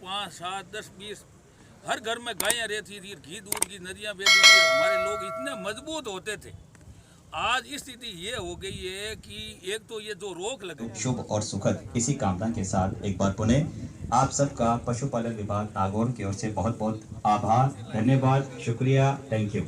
5, 7, 10, 20 हर घर में गायें रहती थी, घी दूध की नदियाँ बहती थी। हमारे लोग इतने मजबूत होते थे। आज स्थिति ये हो गई है कि एक तो ये जो रोक लगे शुभ और सुखद इसी कामना के साथ एक बार पुनः आप सबका पशुपालन विभाग नागौर की ओर से बहुत बहुत आभार, धन्यवाद, शुक्रिया, थैंक यू।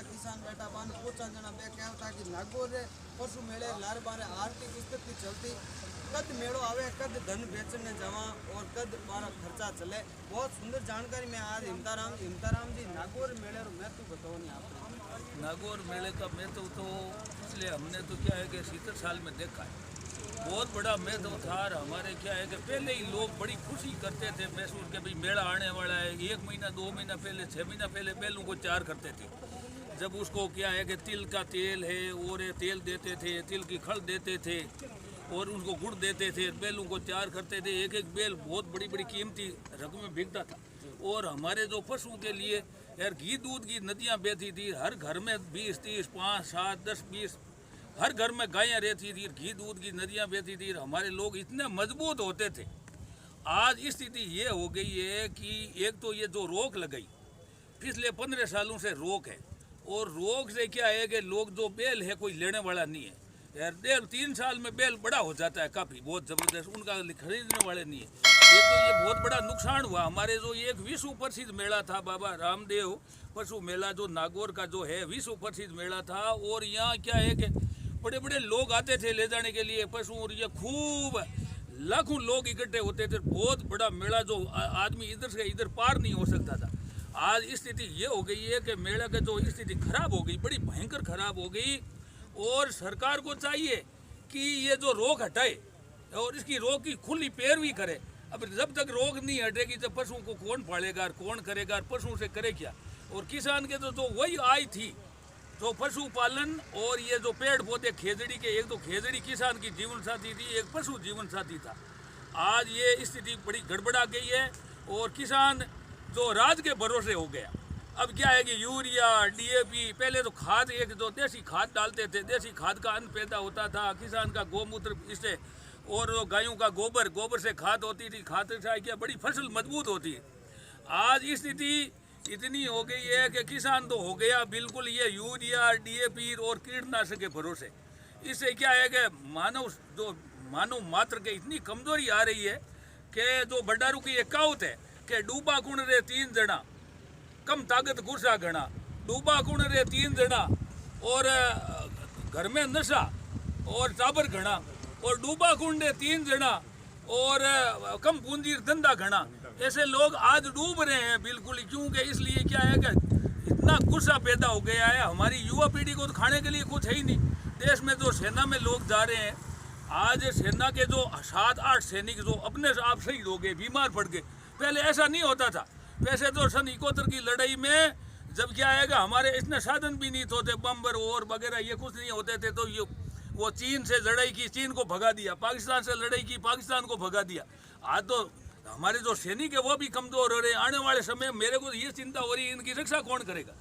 किसान बैठा बान पूछा जना बे क्या था कि नागौर रे पशु मेले लार बारे आरती पुस्तक की चलती कद मेड़ो आवे कद धन बेचने जावा और कद बारा खर्चा चले। बहुत सुंदर जानकारी में आज हिमताराम जी नागौर मेले रो महत्व बताओ नहीं आपने। नागौर मेले का महत्व तो इसलिए हमने तो क्या है कि 70 साल में देखा है, बहुत बड़ा महत्व था। और हमारे क्या है कि पहले ही लोग बड़ी खुशी करते थे महसूस के भाई मेला आने वाला है। 1 महीना 2 महीना पहले 6 महीना पहले बैलों को तैयार करते थे। जब उसको क्या है कि तिल का तेल है और तेल देते थे, तिल की खल देते थे और उनको गुड़ देते थे, बैलों को तैयार करते थे। एक एक बैल बहुत बड़ी बड़ी कीमती रकम में बिकता था। और हमारे जो पशुओं के लिए यार घी दूध की नदियाँ बहती थी। हर घर में 20, 30, 5, 7, 10, 20 हर घर में गायें रहती थी, घी दूध की नदियाँ बहती थी। हमारे लोग इतने मजबूत होते थे। आज स्थिति ये हो गई है कि एक तो ये जो रोक लगाई पिछले 15 सालों से रोक है। और रोक से क्या है कि लोग जो बैल है कोई लेने वाला नहीं है यार। 1.5-3 साल में बैल बड़ा हो जाता है काफ़ी बहुत ज़बरदस्त, उनका खरीदने वाले नहीं है। एक तो ये बहुत बड़ा नुकसान हुआ। हमारे जो एक विश्व प्रसिद्ध मेला था बाबा रामदेव पशु मेला जो नागौर का जो है विश्व प्रसिद्ध मेला था। और यहाँ क्या है कि बड़े बड़े लोग आते थे ले जाने के लिए पशु, और ये खूब लाखों लोग इकट्ठे होते थे। बहुत बड़ा मेला जो आदमी इधर से इधर पार नहीं हो सकता था। आज स्थिति ये हो गई है कि मेले की जो स्थिति खराब हो गई, बड़ी भयंकर खराब हो गई। और सरकार को चाहिए कि ये जो रोक हटाए और इसकी रोक की खुली पैरवी करे। अब जब तक रोक नहीं हटेगी तो पशुओं को कौन पालेगा, कौन करेगा, पशुओं से करे क्या। और किसान के तो वही आय थी तो पशुपालन और ये जो पेड़ पौधे खेजड़ी के, एक तो खेजड़ी किसान की जीवन साथी थी, एक पशु जीवन साथी था। आज ये स्थिति बड़ी गड़बड़ा गई है और किसान जो राज के भरोसे हो गया। अब क्या है कि यूरिया, डीएपी, पहले तो खाद एक जो देसी खाद डालते थे, देसी खाद का अन्न पैदा होता था। किसान का गोमूत्र इससे और गायों का गोबर से खाद होती थी। खाद से क्या बड़ी फसल मजबूत होती है। आज स्थिति इतनी हो गई है कि किसान तो हो गया बिल्कुल ये यूरिया, डीएपी और कीटनाशक के भरोसे। इससे क्या है कि मानव मात्र के इतनी कमजोरी आ रही है कि जो बड्डारू की एक कहावत है कि डूबा कुण रे 3 जना कम ताकत गुस्सा घना। डूबा कुण रे 3 जना और घर में नशा और टाबर घना, और डूबा कुण रे 3 जना और कम पूंजी धंधा घना। ऐसे लोग आज डूब रहे हैं बिल्कुल। क्योंकि इसलिए क्या है कि इतना गुस्सा पैदा हो गया है। हमारी युवा पीढ़ी को तो खाने के लिए कुछ है ही नहीं। देश में जो सेना में लोग जा रहे हैं, आज सेना के जो 7-8 सैनिक जो अपने आप शहीद हो गए, बीमार पड़ गए। पहले ऐसा नहीं होता था। वैसे तो सन 71 की लड़ाई में जब क्या है कि हमारे इतने साधन भी नहीं होते, बम्बर और वगैरह ये कुछ नहीं होते थे, तो ये वो चीन से लड़ाई की, चीन को भगा दिया। पाकिस्तान से लड़ाई की, पाकिस्तान को भगा दिया। आज तो हमारे जो सैनिक है वो भी कमज़ोर हो रहे हैं। आने वाले समय में मेरे को ये चिंता हो रही है इनकी रक्षा कौन करेगा।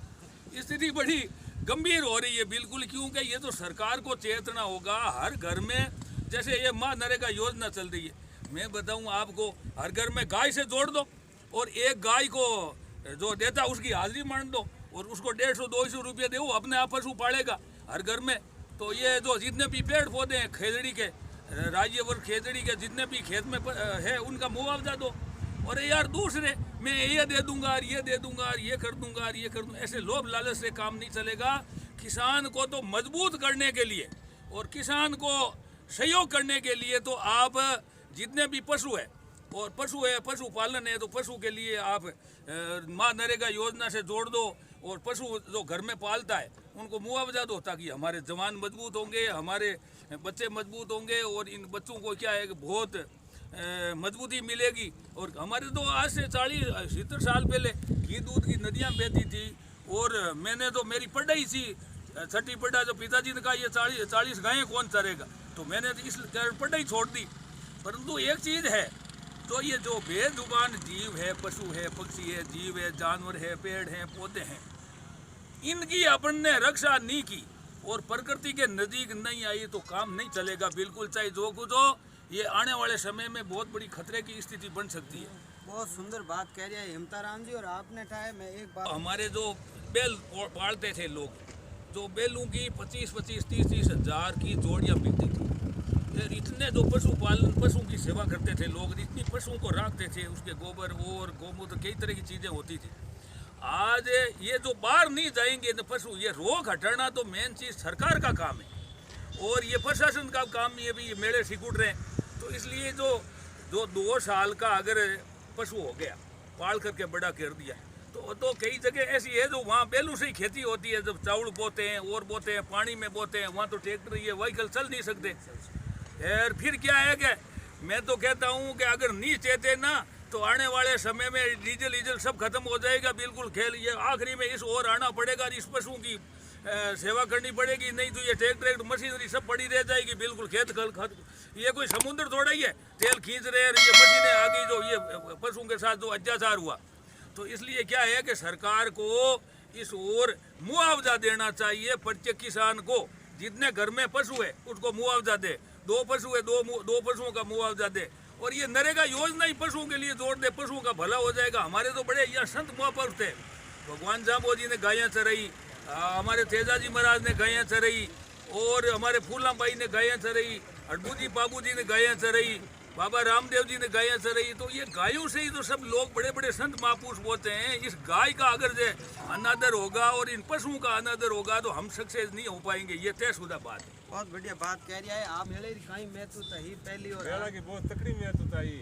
स्थिति बड़ी गंभीर हो रही है बिल्कुल। क्योंकि ये तो सरकार को चेतना होगा। हर घर में जैसे ये माँ नरेगा योजना चल रही है, मैं बताऊं आपको, हर घर में गाय से जोड़ दो और एक गाय को जो देता उसकी हाजिरी मान दो और उसको 150-200 रुपये दो, अपने आप पशु पालेगा हर घर में। तो ये जो जितने भी पेड़ पौधे हैं खेजड़ी के, राज्यवर्ग खेजड़ी के जितने भी खेत में है उनका मुआवजा दो। और यार दूसरे मैं ये दे दूंगा और ये दे दूंगा और ये कर दूंगा और ये कर दूंगा, ऐसे लोभ लालच से काम नहीं चलेगा। किसान को तो मजबूत करने के लिए और किसान को सहयोग करने के लिए तो आप जितने भी पशु है और पशुपालन है तो पशु के लिए आप माँ नरेगा योजना से जोड़ दो और पशु जो घर में पालता है उनको मुआवजा दो, ताकि हमारे जवान मजबूत होंगे, हमारे बच्चे मजबूत होंगे। और इन बच्चों को क्या है कि बहुत मजबूती मिलेगी। और हमारे तो आज से 40-70 साल पहले घी दूध की नदियाँ बहती थी। और मैंने तो मेरी पढ़ाई थी छठी पढ़ा, जो पिताजी ने कहा ये 40 गायें कौन चरेगा, तो मैंने तो इस पढ़ाई छोड़ दी। परंतु एक चीज़ है, तो ये जो बेजुबान जीव है, पशु है, पक्षी है, जीव है, जानवर है, पेड़ हैं, पौधे हैं, इनकी अपन ने रक्षा नहीं की और प्रकृति के नज़दीक नहीं आई तो काम नहीं चलेगा बिल्कुल, चाहे जो कुछ हो। ये आने वाले समय में बहुत बड़ी खतरे की स्थिति बन सकती है। बहुत सुंदर बात कह रहे हैं हिमताराम जी। और आपने कहा, मैं एक बात, हमारे जो बैल पालते थे लोग, जो बैलों की 25-30 हज़ार की जोड़ियाँ बिकती थी। फिर इतने जो पशुओं की सेवा करते थे लोग, इतनी पशुओं को रखते थे, उसके गोबर और गोमूत्र कई तरह की चीज़ें होती थी। आज ये जो बाहर नहीं जाएंगे तो पशु, ये रोग हटाना तो मेन चीज़ सरकार का काम है और ये प्रशासन का काम। ये भी मेले सिकुड़ रहे हैं, तो इसलिए जो 2 साल का अगर पशु हो गया, पाल करके बड़ा कर दिया, तो कई जगह ऐसी है जो वहाँ बैलों से ही खेती होती है। जब चावल बोते हैं और बोते हैं, पानी में बोते हैं, वहाँ तो ट्रैक्टर ये व्हीकल चल नहीं सकते। और फिर क्या है कि मैं तो कहता हूँ कि अगर नहीं चाहते ना, तो आने वाले समय में डीजल सब खत्म हो जाएगा बिल्कुल। खेल ये आखिरी में इस ओर आना पड़ेगा, इस पशुओं की सेवा करनी पड़ेगी, नहीं तो ये ट्रैक्टर मशीनरी सब पड़ी रह जाएगी बिल्कुल। खेत ये कोई समुद्र थोड़ा ही है, तेल खींच रहे हैं, ये मशीनें आ गई जो ये पशुओं के साथ जो अत्याचार हुआ। तो इसलिए क्या है कि सरकार को इस ओर मुआवजा देना चाहिए प्रत्येक किसान को। जितने घर में पशु है उसको मुआवजा दे, 2 पशु है 2 पशुओं का मुआवजा दे। और ये नरेगा योजना ही पशुओं के लिए जोड़ दे, पशुओं का भला हो जाएगा। हमारे तो बड़े यहाँ संत महापुरुष थे, भगवान जाम्बो जी ने गायें चराई, हमारे तेजाजी महाराज ने गायें चराई, और हमारे फूला भाई ने गायें चराई, हडबू बाबू जी ने गायें चराई, बाबा रामदेव जी ने गायें चराई। तो ये गायों से ही तो सब लोग बड़े बड़े संत महापुरुष बोलते हैं। इस गाय का अगर जो अनादर होगा और इन पशुओं का अनादर होगा तो हम सक्सेस नहीं हो पाएंगे, ये तयशुदा बात है। बहुत बढ़िया बात कह रही है आप। मेले की कहीं मैं तो ही पहली और मेला की बहुत तकड़ी में तो ताई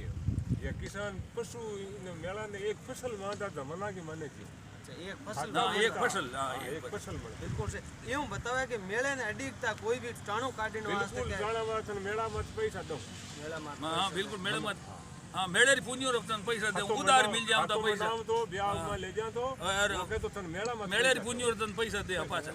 ये किसान पशु इन मेला ने एक फसल मांदा जमाना की माने थी। एक फसल एक फसल एक फसल बने बिल्कुल से यूं बतावे कि मेले ने अडीकता कोई भी टाणो काटने वास्ते बिल्कुल जाना बात मेला मत पैसा दो मेला में हाँ बिल्कुल मेरे मत, हाँ मेरे पुण्य रफ्तान पैसा दे, उधार मिल जाओ तो पैसा नाम तो ब्याह में ले जा तो और ओके तो तन मेला मत मेरे पुण्य रफ्तान पैसा दे पाछा।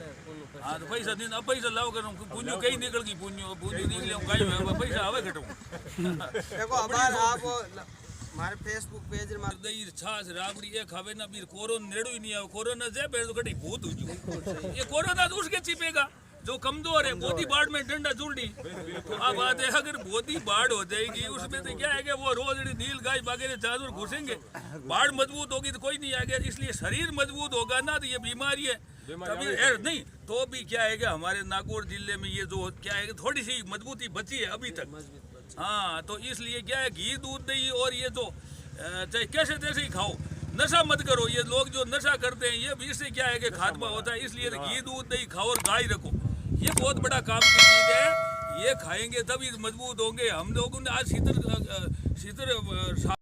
हाँ तो पैसा दिन अब पैसा लाओ करूँ पुण्य कहीं निकल गई, पुण्य निकले कहीं पैसा आवे घटूँ। देखो अबार आप हमारे फेसबुक पेज में दही छाछ राबड़ी ये खावे ना बीर कोरोना नेड़ो ही नहीं आवे, कोरोना जे बेर तो कटी भूत हो गई। ये कोरोना तो उसके चिपेगा जो कमजोर है। मोदी बाढ़ में डंडा जुलडी, तो अब बात है अगर मोदी बाढ़ हो जाएगी उसमें तो क्या है कि वो रोज नील गाय वगैरह जानवर घुसेंगे, बाढ़ मजबूत होगी तो कोई नहीं आएगा। इसलिए शरीर मजबूत होगा ना तो ये बीमारी है तभी नहीं, तो भी क्या है कि हमारे नागौर जिले में ये जो क्या है कि थोड़ी सी मजबूती बची है अभी तक। हाँ तो इसलिए क्या है घी दूध दही और ये जो चाहे कैसे तैसे ही खाओ, नशा मत करो। ये लोग जो नशा करते हैं ये भी इससे क्या है कि खात्मा होता है। इसलिए घी दूध दही खाओ और गाय रखो, ये बहुत बड़ा काम की चीज़ है। ये खाएंगे तभी मजबूत होंगे। हम लोगों ने आज शीतर